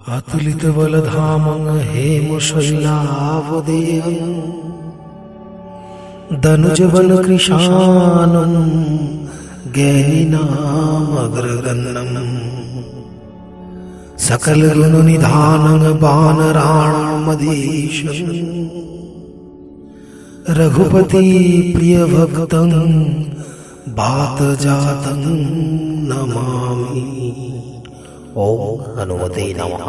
अतुलित बलधामं हेमशैलावदेहं दनुजवनकृशानं ज्ञानिनामग्रगण्यं सकलगुणनिधानं वानराणामधीशं रघुपति प्रियभक्तं वातजातं नमामि। ओम हनुमते नमः।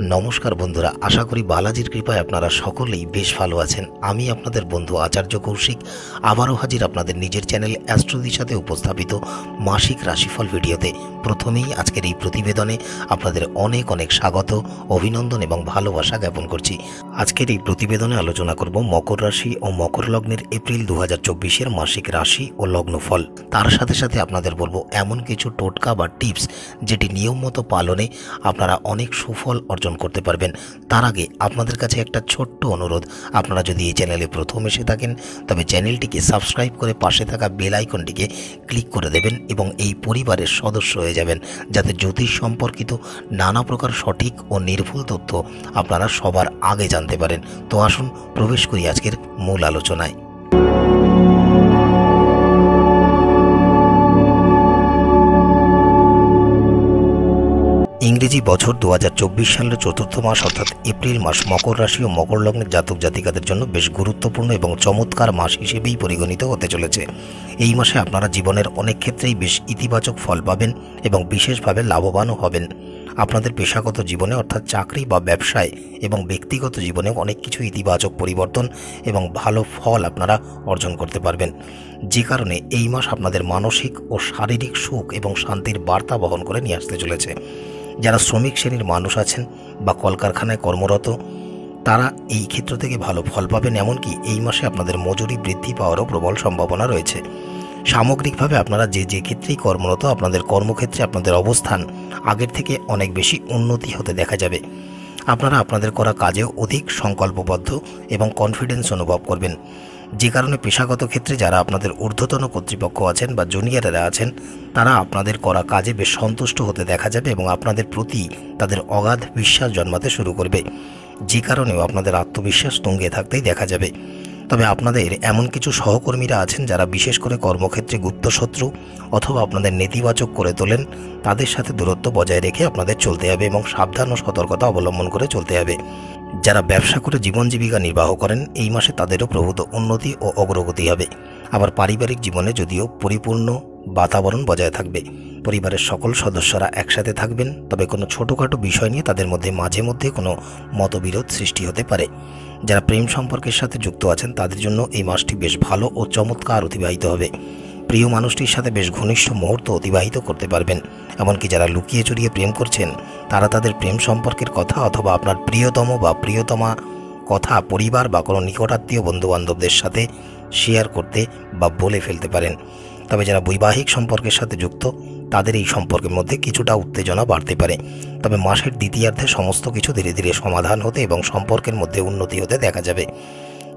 नमस्कार बंधुरा, आशा करी बालाजिर कृपाय आपनारा सकलेई बेश भालो आछेन। आमी आपनादेर बंधु आचार्य कौशिक आबारो हाजिर आपनादेर निजेर चैनल অ্যাস্ট্রোদির साथे उपस्थापित मासिक राशिफल भिडियोते। प्रथमेई आजकेर এই प्रतिवेदने आपनादेर अनेक अनेक स्वागत, अभिनंदन एवं भालोबासा ज्ञापन करछि। आजकेर এই प्रतिवेदने आलोचना करब मकर राशि और मकर लग्नेर एप्रिल 2024 এর मासिक राशि और लग्नफल। तार साथे साथे आपनादेर बोलबो एमन किछु टोटका बा टिप्स जेटी नियम मतो पालने आपनारा अनेक सुफल अर्जन करते पारबेन। तार आगे आपनादेर काछे एकटा छोट्ट अनुरोध, आपनारा यदि এই চ্যানেলে प्रथम एसे थाकेन तबे চ্যানেলটিকে सबस्क्राइब करे पाशे थाका बेल आइकनटिके क्लिक करे देबेन एबं এই পরিবারের সদস্য হয়ে যাবেন, যাতে জ্যোতিষ সম্পর্কিত নানা প্রকার সঠিক ও নির্ভুল তথ্য আপনারা সবার আগে জানতে পারেন। তো আসুন প্রবেশ করি আজকের মূল আলোচনায়। इंग्रेजी बछर 2024 सालेर चतुर्थ मास अर्थात एप्रिल मास मकर राशि और मकर लग्नेर जातक जातिकादेर जन्य बेश गुरुत्वपूर्ण एवं चमत्कार मास हिसेबेई परिगणित होते चलेছে। এই মাসে আপনারা জীবনের অনেক ক্ষেত্রেই বেশ ইতিবাচক ফল পাবেন এবং বিশেষভাবে লাভবানও হবেন। আপনাদের পেশাগত জীবনে অর্থাৎ চাকরি বা ব্যবসায় এবং ব্যক্তিগত জীবনে অনেক কিছু ইতিবাচক পরিবর্তন এবং ভালো ফল আপনারা অর্জন করতে পারবেন, যে কারণে এই মাস আপনাদের মানসিক ও শারীরিক সুখ এবং শান্তির বার্তা বহন করে নিয়ে আসতে চলেছে। যারা শ্রমিক শ্রেণীর মানুষ আছেন বা কলকারখানায় কর্মরত, তারা এই ক্ষেত্র থেকে ভালো ফল পাবেন। এমনকি এই মাসে আপনাদের মজুরি বৃদ্ধি পাওয়ারও প্রবল সম্ভাবনা রয়েছে। সামগ্রিকভাবে আপনারা যে যে ক্ষেত্রেই কর্মরত, আপনাদের কর্মক্ষেত্রে আপনাদের অবস্থান আগের থেকে অনেক বেশি উন্নতি হতে দেখা যাবে। আপনারা আপনাদের করা কাজেও অধিক সংকল্পবদ্ধ এবং কনফিডেন্স অনুভব করবেন, যে কারণে পেশাগত ক্ষেত্রে যারা আপনাদের ঊর্ধ্বতন কর্তৃপক্ষ আছেন বা জুনিয়ররা আছেন, তারা আপনাদের করা কাজে বেশ সন্তুষ্ট হতে দেখা যাবে এবং আপনাদের প্রতি তাদের অগাধ বিশ্বাস জন্মাতে শুরু করবে, যে কারণেও আপনাদের আত্মবিশ্বাস তুঙ্গে থাকতেই দেখা যাবে। তবে আপনাদের এমন কিছু সহকর্মীরা আছেন যারা বিশেষ করে কর্মক্ষেত্রে গুপ্তশত্রু অথবা আপনাদের নেতিবাচক করে তোলেন, তাদের সাথে দূরত্ব বজায় রেখে আপনাদের চলতে হবে এবং সাবধান ও সতর্কতা অবলম্বন করে চলতে হবে। যারা ব্যবসা করে জীবন জীবিকা নির্বাহ করেন, এই মাসে তাদেরও প্রভূত উন্নতি ও অগ্রগতি হবে। আবার পারিবারিক জীবনে যদিও পরিপূর্ণ বাতাবরণ বজায় থাকবে, পরিবারের সকল সদস্যরা একসাথে থাকবেন, তবে কোনো ছোটোখাটো বিষয় নিয়ে তাদের মধ্যে মাঝে মধ্যে কোনো মতবিরোধ সৃষ্টি হতে পারে। যারা প্রেম সম্পর্কের সাথে যুক্ত আছেন, তাদের জন্য এই মাসটি বেশ ভালো ও চমৎকার অতিবাহিত হবে। প্রিয় মানুষটির সাথে বেশ ঘনিষ্ঠ মুহূর্ত অতিবাহিত করতে পারবেন। এমনকি যারা লুকিয়ে চুরিয়ে প্রেম করছেন, তারা তাদের প্রেম সম্পর্কের কথা অথবা আপনার প্রিয়তম বা প্রিয়তমা কথা পরিবার বা কোনো নিকটাত্মীয় বন্ধুবান্ধবদের সাথে শেয়ার করতে বা বলে ফেলতে পারেন। তবে যারা বৈবাহিক সম্পর্কের সাথে যুক্ত, তাদের এই সম্পর্কের মধ্যে কিছুটা উত্তেজনা বাড়তে পারে। তবে মাসের দ্বিতীয়ার্ধে সমস্ত কিছু ধীরে ধীরে সমাধান হতে এবং সম্পর্কের মধ্যে উন্নতি হতে দেখা যাবে।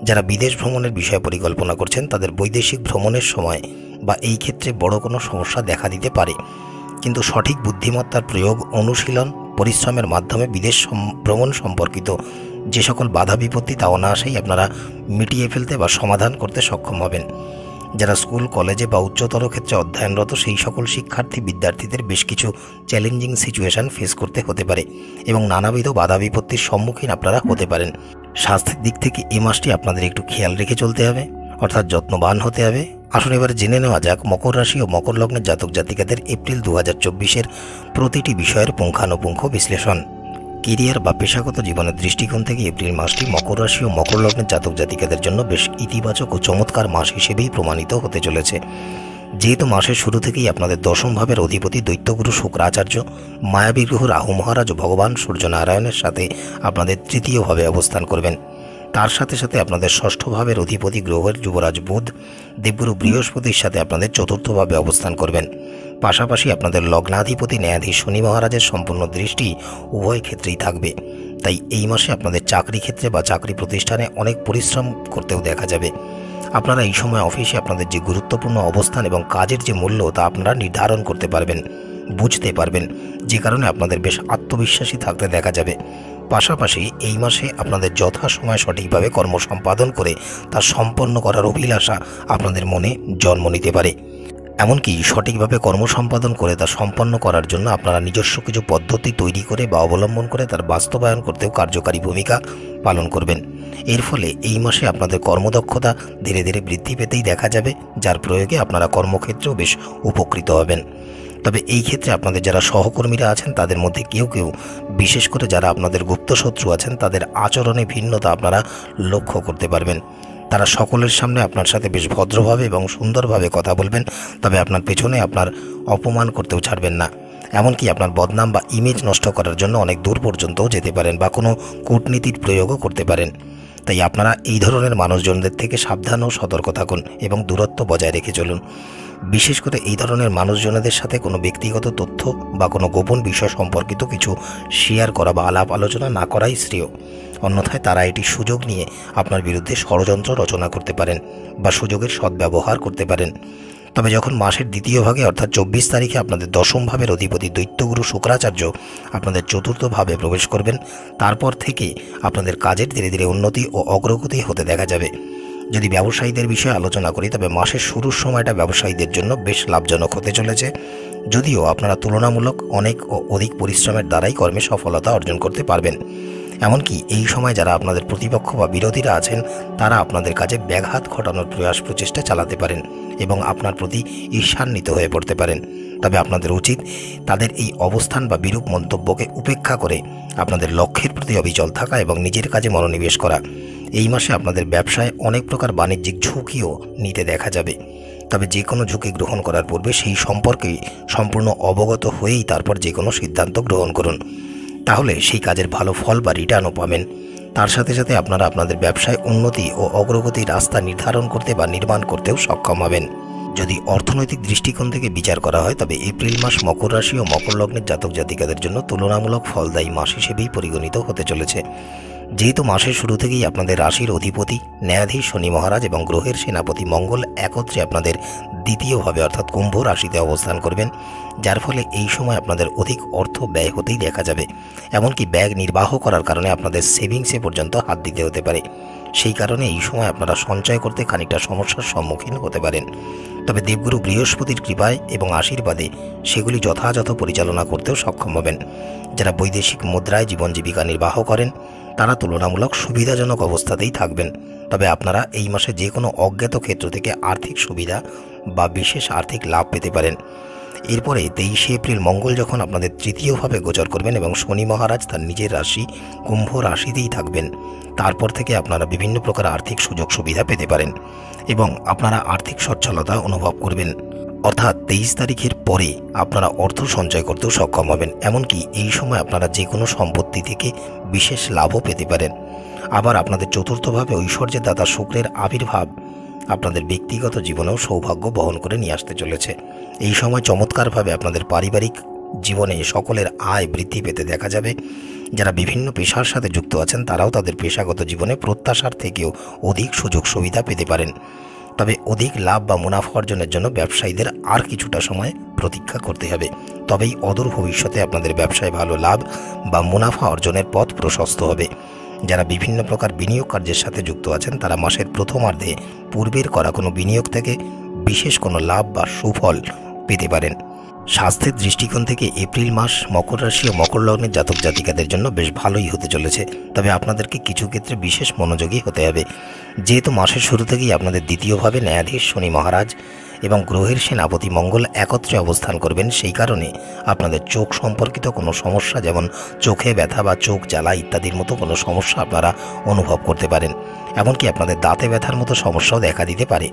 যারা বিদেশ ভ্রমণের বিষয়ে পরিকল্পনা করছেন, তাদের বৈদেশিক ভ্রমণের সময় বা এই ক্ষেত্রে বড় কোনো সমস্যা দেখা দিতে পারে, কিন্তু সঠিক বুদ্ধিমত্তার প্রয়োগ, অনুশীলন, পরিশ্রমের মাধ্যমে বিদেশ ভ্রমণ সম্পর্কিত যে সকল বাধা বিপত্তি তা অনায়াসেই আপনারা মিটিয়ে ফেলতে বা সমাধান করতে সক্ষম হবেন। যারা স্কুল কলেজে বা উচ্চতর ক্ষেত্রে অধ্যয়নরত, সেই সকল বিদ্যার্থীদের বেশ কিছু চ্যালেঞ্জিং সিচুয়েশন ফেস করতে হতে পারে এবং নানাবিধ বাধা বিপত্তির সম্মুখীন আপনারা হতে পারেন। স্বাস্থ্যের দিক থেকে এই মাসটি আপনাদের একটু খেয়াল রেখে চলতে হবে, অর্থাৎ যত্নবান হতে হবে। আসুন এবারে জেনে নেওয়া যাক মকর রাশি ও মকর লগ্নের জাতক জাতিকাদের এপ্রিল 2024 প্রতিটি বিষয়ের পুঙ্খানুপুঙ্খ বিশ্লেষণ। কেরিয়ার বা পেশাগত জীবনের দৃষ্টিকোণ থেকে এপ্রিল মাসটি মকর রাশি ও মকর লগ্নের জাতক জাতিকাদের জন্য বেশ ইতিবাচক ও চমৎকার মাস হিসেবেই প্রমাণিত হতে চলেছে। যেহেতু মাসের শুরু থেকেই আপনাদের দশম ভাবের অধিপতি দৈত্যগুরু শুক্রাচার্য, মায়াবী গ্রহ রাহু মহারাজ ও ভগবান সূর্যনারায়ণের সাথে আপনাদের তৃতীয় ভাবে অবস্থান করবেন, তার সাথে সাথে আপনাদের ষষ্ঠ ভাবের অধিপতি গ্রহের যুবরাজ বুধ দেবগুরু বৃহস্পতির সাথে আপনাদের চতুর্থ ভাবে অবস্থান করবেন। পাশাপাশি আপনাদের লগ্নাধিপতি ন্যায়াধীশ শনি মহারাজের সম্পূর্ণ দৃষ্টি উভয় ক্ষেত্রেই থাকবে। তাই এই মাসে আপনাদের চাকরি ক্ষেত্রে বা চাকরি প্রতিষ্ঠানে অনেক পরিশ্রম করতেও দেখা যাবে। আপনারা এই সময় অফিসে আপনাদের যে গুরুত্বপূর্ণ অবস্থান এবং কাজের যে মূল্য তা আপনারা নির্ধারণ করতে পারবেন। বুঝতে পারবেন, যে কারণে আপনাদের বেশ আত্মবিশ্বাসী থাকতে দেখা যাবে। পাশাপাশি এই মাসে আপনাদের যথাসময়ে সঠিকভাবে কর্ম সম্পাদন করে তা সম্পন্ন করার অভিলাষা আপনাদের মনে জন্ম নিতে পারে। এমনকি সঠিকভাবে কর্ম সম্পাদন করে তা সম্পন্ন করার জন্য আপনারা নিজস্ব কিছু পদ্ধতি তৈরি করে বা অবলম্বন করে তার বাস্তবায়ন করতেও কার্যকারী ভূমিকা পালন করবেন। এর ফলে এই মাসে আপনাদের কর্মদক্ষতা ধীরে ধীরে বৃদ্ধি পেতেই দেখা যাবে, যার প্রয়োগে আপনারা কর্মক্ষেত্রেও বেশ উপকৃত হবেন। তবে এই ক্ষেত্রে আপনাদের যারা সহকর্মীরা আছেন তাদের মধ্যে কেউ কেউ, বিশেষ করে যারা আপনাদের গুপ্তশত্রু আছেন, তাদের আচরণে ভিন্নতা আপনারা লক্ষ্য করতে পারবেন। তারা সকলের সামনে আপনার সাথে বেশ ভদ্রভাবে এবং সুন্দরভাবে কথা বলবেন, তবে আপনার পেছনে আপনার অপমান করতেও ছাড়বেন না। এমনকি আপনার বদনাম বা ইমেজ নষ্ট করার জন্য অনেক দূর পর্যন্তও যেতে পারেন বা কোনো কূটনীতির প্রয়োগও করতে পারেন। তাই আপনারা এই ধরনের মানুষজনদের থেকে সাবধান ও সতর্ক থাকুন এবং দূরত্ব বজায় রেখে চলুন। বিশেষ করে এই ধরনের মানুষজনদের সাথে কোনো ব্যক্তিগত তথ্য বা কোনো গোপন বিষয় সম্পর্কিত কিছু শেয়ার করা বা আলাপ আলোচনা না করাই শ্রেয়। অন্যথায় তারা এটি সুযোগ নিয়ে আপনার বিরুদ্ধে ষড়যন্ত্র রচনা করতে পারেন বা সুযোগের সদ্ব্যবহার করতে পারেন। তবে যখন মাসের দ্বিতীয় ভাগে অর্থাৎ 24 তারিখে আপনাদের দশম ভাবের অধিপতি দৈত্যগুরু শুক্রাচার্য আপনাদের চতুর্থ ভাবে প্রবেশ করবেন, তারপর থেকে আপনাদের কাজের ধীরে ধীরে উন্নতি ও অগ্রগতি হতে দেখা যাবে। যদি ব্যবসায়ীদের বিষয়ে আলোচনা করি, তবে মাসের শুরুর সময়টা ব্যবসায়ীদের জন্য বেশ লাভজনক হতে চলেছে। যদিও আপনারা তুলনামূলক অনেক ও অধিক পরিশ্রমের দ্বারাই কর্মে সফলতা অর্জন করতে পারবেন। এমনকি এই সময় যারা আপনাদের প্রতিপক্ষ বা বিরোধীরা আছেন, তারা আপনাদের কাজে ব্যাঘাত ঘটানোর প্রচেষ্টা চালাতে পারেন এবং আপনার প্রতি ঈর্ষান্বিত হয়ে পড়তে পারেন। তবে আপনাদের উচিত তাদের এই অবস্থান বা বিরূপ মন্তব্যকে উপেক্ষা করে আপনাদের লক্ষ্যের প্রতি অবিচল থাকা এবং নিজের কাজে মনোনিবেশ করা। এই মাসে আপনাদের ব্যবসায় অনেক প্রকার বাণিজ্যিক ঝুঁকিও নিতে দেখা যাবে। তবে যে কোনো ঝুঁকি গ্রহণ করার পূর্বে সেই সম্পর্কে সম্পূর্ণ অবগত হয়েই তারপর যে কোনো সিদ্ধান্ত গ্রহণ করুন, তাহলে সেই কাজের ভালো ফল বা রিটার্নও পাবেন। তার সাথে সাথে আপনারা আপনাদের ব্যবসায় উন্নতি ও অগ্রগতির রাস্তা নির্ধারণ করতে বা নির্মাণ করতেও সক্ষম হবেন। যদি অর্থনৈতিক দৃষ্টিকোণ থেকে বিচার করা হয়, তবে এপ্রিল মাস মকর রাশি ও মকর লগ্নের জাতক জাতিকাদের জন্য তুলনামূলক ফলদায়ী মাস হিসেবেই পরিগণিত হতে চলেছে। যেহেতু মাসের শুরু থেকেই আপনাদের রাশির অধিপতি ন্যায়াধীশ শনি মহারাজ এবং গ্রহের সেনাপতি মঙ্গল একত্রে আপনাদের দ্বিতীয়ভাবে অর্থাৎ কুম্ভ রাশিতে অবস্থান করবেন, যার ফলে এই সময় আপনাদের অধিক অর্থ ব্যয় হতেই দেখা যাবে। এমনকি ব্যাগ নির্বাহ করার কারণে আপনাদের সেভিংসে পর্যন্ত হাত দিতে হতে পারে। সেই কারণে এই সময় আপনারা সঞ্চয় করতে খানিকটা সমস্যার সম্মুখীন হতে পারেন। তবে দেবগুরু বৃহস্পতির কৃপায় এবং আশীর্বাদে সেগুলি যথাযথ পরিচালনা করতেও সক্ষম হবেন। যারা বৈদেশিক মুদ্রায় জীবন জীবিকা নির্বাহ করেন, তারা তুলনামূলক সুবিধাজনক অবস্থাতেই থাকবেন। তবে আপনারা এই মাসে যে কোনো অজ্ঞাত ক্ষেত্র থেকে আর্থিক সুবিধা বা বিশেষ আর্থিক লাভ পেতে পারেন। এরপরে 23 এপ্রিল মঙ্গল যখন আপনাদের তৃতীয়ভাবে গোচর করবেন এবং শনি মহারাজ তার নিজের রাশি কুম্ভ রাশিতেই থাকবেন, তারপর থেকে আপনারা বিভিন্ন প্রকার আর্থিক সুযোগ সুবিধা পেতে পারেন এবং আপনারা আর্থিক সচ্ছলতা অনুভব করবেন। অর্থাৎ 23 তারিখের পরে আপনারা অর্থ সঞ্চয় করতেও সক্ষম হবেন। এমনকি এই সময় আপনারা যে কোনো সম্পত্তি থেকে বিশেষ লাভও পেতে পারেন। আবার আপনাদের চতুর্থভাবে ঐশ্বর্যের দাতা শুক্রের আবির্ভাব আপনাদের ব্যক্তিগত জীবনেও সৌভাগ্য বহন করে নিয়ে আসতে চলেছে। এই সময় চমৎকারভাবে আপনাদের পারিবারিক জীবনে সকলের আয় বৃদ্ধি পেতে দেখা যাবে। যারা বিভিন্ন পেশার সাথে যুক্ত আছেন, তারাও তাদের পেশাগত জীবনে প্রত্যাশার থেকেও অধিক সুযোগ সুবিধা পেতে পারেন। তবে অধিক লাভ বা মুনাফা অর্জনের জন্য ব্যবসায়ীদের আর কিছুটা সময় প্রতীক্ষা করতে হবে। তবেই অদূর ভবিষ্যতে আপনাদের ব্যবসায় ভালো লাভ বা মুনাফা অর্জনের পথ প্রশস্ত হবে। যারা বিভিন্ন প্রকার বিনিয়োগ কার্যের সাথে যুক্ত আছেন, তারা মাসের প্রথমার্ধে পূর্বের করা কোনো বিনিয়োগ থেকে বিশেষ কোনো লাভ বা সুফল পেতে পারেন। স্বাস্থ্যের দৃষ্টিকোণ থেকে এপ্রিল মাস মকর রাশি ও মকর লগ্নের জাতক জাতিকাদের জন্য বেশ ভালোই হতে চলেছে। তবে আপনাদেরকে কিছু ক্ষেত্রে বিশেষ মনোযোগী হতে হবে। যেহেতু মাসের শুরু থেকেই আপনাদের দ্বিতীয়ভাবে ন্যায়াধীশ শনি মহারাজ এবং গ্রহের সেনাপতি মঙ্গল একত্রে অবস্থান করবেন, সেই কারণে আপনাদের চোখ সম্পর্কিত কোনো সমস্যা, যেমন চোখে ব্যথা বা চোখ জ্বালা ইত্যাদির মতো কোনো সমস্যা আপনারা অনুভব করতে পারেন। এমনকি আপনাদের দাঁতে ব্যথার মতো সমস্যাও দেখা দিতে পারে।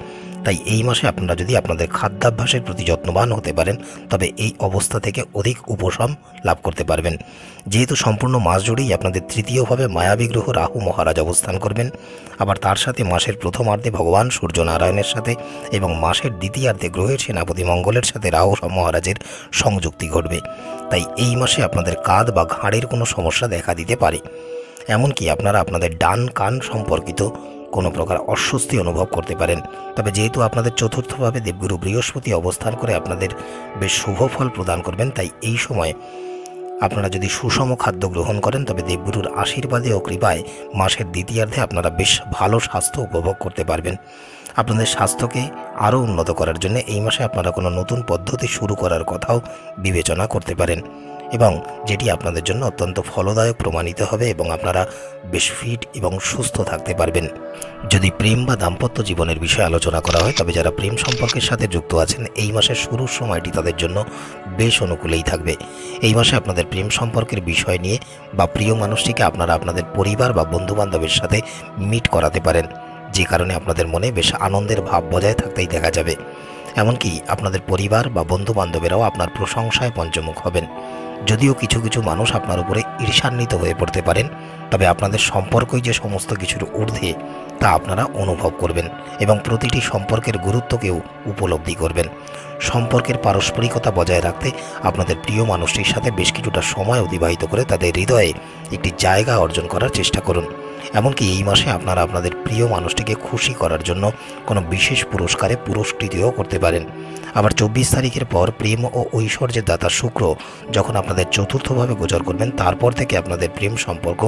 তাই এই মাসে আপনারা যদি আপনাদের খাদ্যাভ্যাসের প্রতি যত্নবান হতে পারেন, তবে এই অবস্থা থেকে অধিক উপশম লাভ করতে পারবেন। যেহেতু সম্পূর্ণ মাস জুড়েই আপনাদের তৃতীয়ভাবে মায়াবী গ্রহ রাহু মহারাজ অবস্থান করবেন, আবার তার সাথে মাসের প্রথমার্ধে ভগবান সূর্য নারায়ণের সাথে এবং মাসের দ্বিতীয়ার্ধে গ্রহের সেনাপতি মঙ্গলের সাথে রাহু মহারাজের সংযুক্তি ঘটবে। তাই এই মাসে আপনাদের কাঁধ বা ঘাড়ের কোনো সমস্যা দেখা দিতে পারে। এমনকি আপনারা আপনাদের ডান কান সম্পর্কিত কোনো প্রকার অস্বস্তি অনুভব করতে পারেন। তবে যেহেতু আপনাদের চতুর্থভাবে দেবগুরু বৃহস্পতি অবস্থান করে আপনাদের বেশ শুভ ফল প্রদান করবেন, তাই এই সময় আপনারা যদি সুষম খাদ্য গ্রহণ করেন তবে দেবগুরুর আশীর্বাদে ও কৃপায় মাসের দ্বিতীয়ার্ধে আপনারা বেশ ভালো স্বাস্থ্য উপভোগ করতে পারবেন। আপনাদের স্বাস্থ্যকে আরও উন্নত করার জন্য এই মাসে আপনারা কোনো নতুন পদ্ধতি শুরু করার কথাও বিবেচনা করতে পারেন, এবং যেটি আপনাদের জন্য অত্যন্ত ফলদায়ক প্রমাণিত হবে এবং আপনারা বেশ ফিট এবং সুস্থ থাকতে পারবেন। যদি প্রেম বা দাম্পত্য জীবনের বিষয়ে আলোচনা করা হয় তবে যারা প্রেম সম্পর্কের সাথে যুক্ত আছেন এই মাসের শুরুর সময়টি তাদের জন্য বেশ অনুকূলেই থাকবে। এই মাসে আপনাদের প্রেম সম্পর্কের বিষয় নিয়ে বা প্রিয় মানুষটিকে আপনারা আপনাদের পরিবার বা বন্ধুবান্ধবের সাথে মিট করাতে পারেন, যে কারণে আপনাদের মনে বেশ আনন্দের ভাব বজায় থাকতেই দেখা যাবে। এমনকি আপনাদের পরিবার বা বন্ধুবান্ধবেরাও আপনার প্রশংসায় পঞ্চমুখ হবেন। যদিও কিছু কিছু মানুষ আপনার উপরে ঈর্ষান্বিত হয়ে পড়তে পারেন, তবে আপনাদের সম্পর্কই যে সমস্ত কিছুর ঊর্ধ্বে তা আপনারা অনুভব করবেন এবং প্রতিটি সম্পর্কের গুরুত্বকেও উপলব্ধি করবেন। সম্পর্কের পারস্পরিকতা বজায় রাখতে আপনাদের প্রিয় মানুষটির সাথে বেশ কিছুটা সময় অতিবাহিত করে তাদের হৃদয়ে একটি জায়গা অর্জন করার চেষ্টা করুন। এমনকি এই মাসে আপনারা আপনাদের প্রিয় মানুষটিকে খুশি করার জন্য কোনো বিশেষ পুরস্কারে পুরস্কৃতও করতে পারেন। আবার 24 তারিখের পর প্রেম ও ঐশ্বর্যের দাতা শুক্র যখন আপনাদের চতুর্থভাবে গোচর করবেন, তারপর থেকে আপনাদের প্রেম সম্পর্ক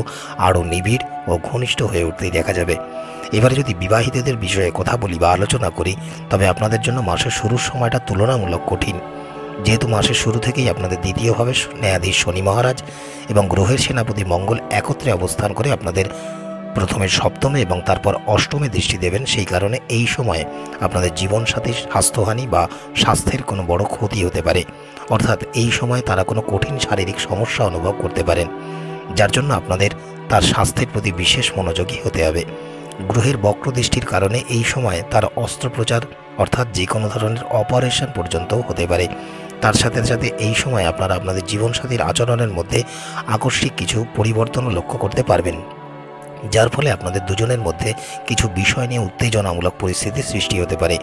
আরও নিবিড় ও ঘনিষ্ঠ হয়ে উঠতেই দেখা যাবে। এবারে যদি বিবাহিতদের বিষয়ে কথা বলি বা আলোচনা করি তবে আপনাদের জন্য মাসের শুরুর সময়টা তুলনামূলক কঠিন, যেহেতু মাসের শুরু থেকেই আপনাদের দ্বিতীয়ভাবে ন্যায়াধীশ শনি মহারাজ এবং গ্রহের সেনাপতি মঙ্গল একত্রে অবস্থান করে আপনাদের প্রথমে সপ্তমে এবং তারপর অষ্টমে দৃষ্টি দেবেন। সেই কারণে এই সময়ে আপনাদের জীবনসাথীর স্বাস্থ্যহানি বা স্বাস্থ্যের কোনো বড় ক্ষতি হতে পারে, অর্থাৎ এই সময় তারা কোনো কঠিন শারীরিক সমস্যা অনুভব করতে পারেন, যার জন্য আপনাদের তার স্বাস্থ্যের প্রতি বিশেষ মনোযোগী হতে হবে। গ্রহের বক্র দৃষ্টির কারণে এই সময় তার অস্ত্রোপচার অর্থাৎ যে কোনো ধরনের অপারেশন পর্যন্তও হতে পারে। তার সাথে সাথে এই সময় আপনারা আপনাদের জীবনসাথীর আচরণের মধ্যে আকস্মিক কিছু পরিবর্তনও লক্ষ্য করতে পারবেন, যার ফলে আপনাদের দুজনের মধ্যে কিছু বিষয় নিয়ে উত্তেজনামূলক পরিস্থিতির সৃষ্টি হতে পারে।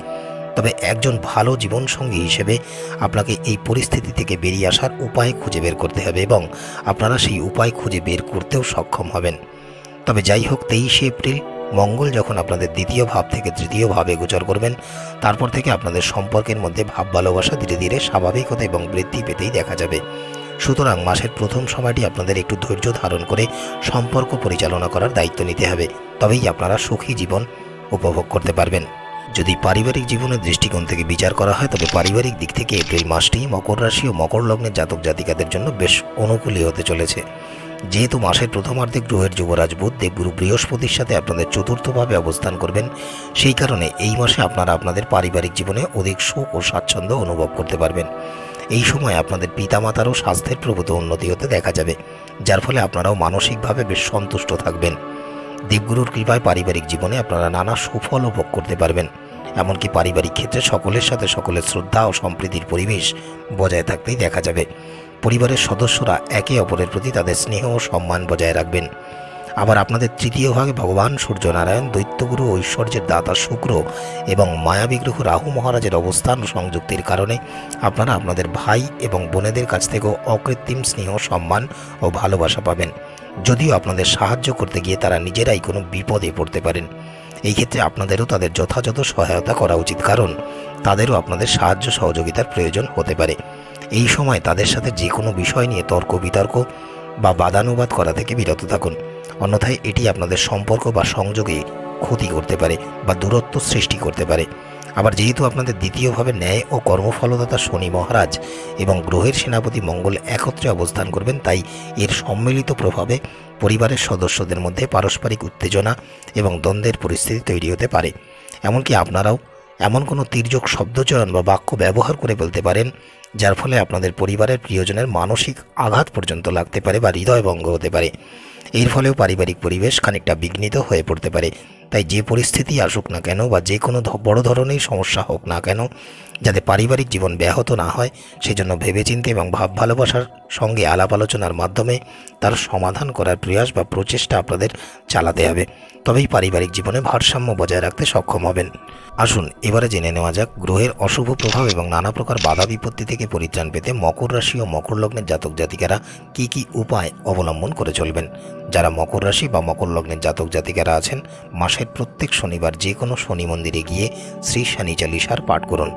তবে একজন ভালো জীবনসঙ্গী হিসেবে আপনাকে এই পরিস্থিতি থেকে বেরিয়ে আসার উপায় খুঁজে বের করতে হবে এবং আপনারা সেই উপায় খুঁজে বের করতেও সক্ষম হবেন। তবে যাই হোক, 23শে এপ্রিল মঙ্গল যখন আপনাদের দ্বিতীয় ভাব থেকে তৃতীয় ভাবে গোচর করবেন, তারপর থেকে আপনাদের সম্পর্কের মধ্যে ভাব ভালোবাসা ধীরে ধীরে স্বাভাবিক হতে এবং বৃদ্ধি পেতেই দেখা যাবে। সুতরাং মাসের প্রথম সময়টি আপনাদের একটু ধৈর্য ধারণ করে সম্পর্ক পরিচালনা করার দায়িত্ব নিতে হবে, তবেই আপনারা সুখী জীবন উপভোগ করতে পারবেন। যদি পারিবারিক জীবনের দৃষ্টিকোণ থেকে বিচার করা হয় তবে পারিবারিক দিক থেকে এপ্রিল মাসটি মকর রাশি ও মকর লগ্নের জাতক জাতিকাদের জন্য বেশ অনুকূলী হতে চলেছে। যেহেতু মাসের প্রথমার্ধে গ্রহের যুবরাজ বুধ দেবগুরু বৃহস্পতির সাথে আপনাদের চতুর্থভাবে অবস্থান করবেন, সেই কারণে এই মাসে আপনারা আপনাদের পারিবারিক জীবনে অধিক সুখ ও স্বাচ্ছন্দ্য অনুভব করতে পারবেন। এই সময় আপনাদের পিতামাতারও স্বাস্থ্যের প্রভূত উন্নতি হতে দেখা যাবে, যার ফলে আপনারাও মানসিকভাবে বেশ সন্তুষ্ট থাকবেন। দেবগুরুর কৃপায় পারিবারিক জীবনে আপনারা নানা সুফল ভোগ করতে পারবেন। এমনকি পারিবারিক ক্ষেত্রে সকলের সাথে সকলের শ্রদ্ধা ও সম্প্রীতির পরিবেশ বজায় থাকতেই দেখা যাবে। পরিবারের সদস্যরা একে অপরের প্রতি তাদের স্নেহ ও সম্মান বজায় রাখবেন। আবার আপনাদের তৃতীয় ভাগে ভগবান সূর্যনারায়ণ, দৈত্যগুরু, ঐশ্বর্যের দাতা শুক্র এবং মায়াবী গ্রহ রাহু মহারাজের অবস্থান ও সংযুক্তির কারণে আপনারা আপনাদের ভাই এবং বোনেদের কাছ থেকেও অকৃত্রিম স্নেহ, সম্মান ও ভালোবাসা পাবেন, যদিও আপনাদের সাহায্য করতে গিয়ে তারা নিজেরাই কোনো বিপদে পড়তে পারেন। এই ক্ষেত্রে আপনাদেরও তাদের যথাযথ সহায়তা করা উচিত, কারণ তাদেরও আপনাদের সাহায্য সহযোগিতার প্রয়োজন হতে পারে। এই সময় তাদের সাথে যে কোনো বিষয় নিয়ে তর্ক বিতর্ক বা বাদানুবাদ করা থেকে বিরত থাকুন, অন্যথায় এটি আপনাদের সম্পর্ক বা সংযোগে ক্ষতি করতে পারে বা দূরত্ব সৃষ্টি করতে পারে। আবার যেহেতু আপনাদের দ্বিতীয়ভাবে ন্যায় ও কর্মফলদাতা শনি মহারাজ এবং গ্রহের সেনাপতি মঙ্গল একত্রে অবস্থান করবেন, তাই এর সম্মিলিত প্রভাবে পরিবারের সদস্যদের মধ্যে পারস্পরিক উত্তেজনা এবং দ্বন্দ্বের পরিস্থিতি তৈরি হতে পারে। এমনকি আপনারাও এমন কোনো তির্যক শব্দচয়ন বা বাক্য ব্যবহার করে ফেলতে পারেন, যার ফলে আপনাদের পরিবারের প্রিয়জনের মানসিক আঘাত পর্যন্ত লাগতে পারে বা হৃদয়ভঙ্গ হতে পারে। এর ফলেও পারিবারিক পরিবেশ খানিকটা বিঘ্নিত হয়ে পড়তে পারে। তাই যে পরিস্থিতি আসুক না কেন বা যে কোনো বড় ধরনের সমস্যা হোক না কেন, যাতে পারিবারিক জীবন ব্যাহত না হয় সেজন্য ভেবেচিন্তে এবং ভাব ভালোবাসার সঙ্গে আলাপ আলোচনার মাধ্যমে তার সমাধান করার প্রয়াস বা প্রচেষ্টা আপনাদের চালাতে হবে, তবেই পারিবারিক জীবনে ভারসাম্য বজায় রাখতে সক্ষম হবেন। আসুন এবারে জেনে নেওয়া যাক গ্রহের অশুভ প্রভাব এবং নানা প্রকার বাধা বিপত্তি থেকে থেকে পরিত্রাণ পেতে মকর রাশি ও মকর লগ্নের জাতক জাতিকারা কি কি উপায় অবলম্বন করে চলবেন। যারা মকর রাশি বা মকর লগ্নের জাতক জাতিকারা আছেন, মাসের প্রত্যেক শনিবার যে কোনো শনি মন্দিরে গিয়ে শ্রী শনি চালিসার পাঠ করুন।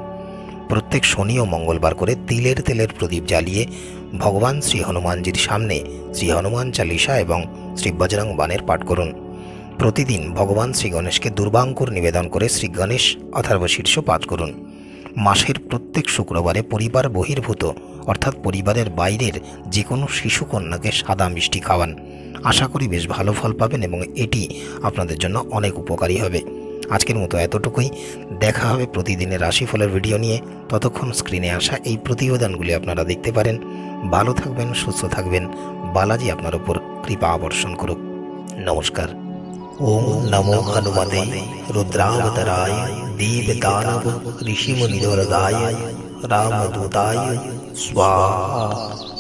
প্রত্যেক শনি ও মঙ্গলবার করে তিলের তেলের প্রদীপ জ্বালিয়ে ভগবান শ্রী হনুমানজির সামনে শ্রী হনুমান চালিসা এবং শ্রী বজরং বাণের পাঠ করুন। প্রতিদিন ভগবান শ্রী গণেশকে দুর্বাঙ্কুর নিবেদন করে শ্রী গণেশ অথর্বশীর্ষ পাঠ করুন। মাসের প্রত্যেক শুক্রবারে পরিবার বহির্ভূত অর্থাৎ পরিবারের বাইরের যে কোনো শিশুকন্যাকে সাদা মিষ্টি খাওয়ান। আশা করি বেশ ভালো ফল পাবেন এবং এটি আপনাদের জন্য অনেক উপকারী হবে। আজকের মতো এতটুকুই। দেখা হবে প্রতিদিনের রাশিফলের ভিডিও নিয়ে। ততক্ষণ স্ক্রিনে আসা এই প্রতিবেদনগুলি আপনারা দেখতে পারেন। ভালো থাকবেন, সুস্থ থাকবেন। বালাজি আপনার উপর কৃপা আবর্ষণ করুক। নমস্কার। ওম নমো হনুমতে রুদ্রাবতারায় দেবদানব ঋষিমুনির্দায় রামদূতায় স্বাহা।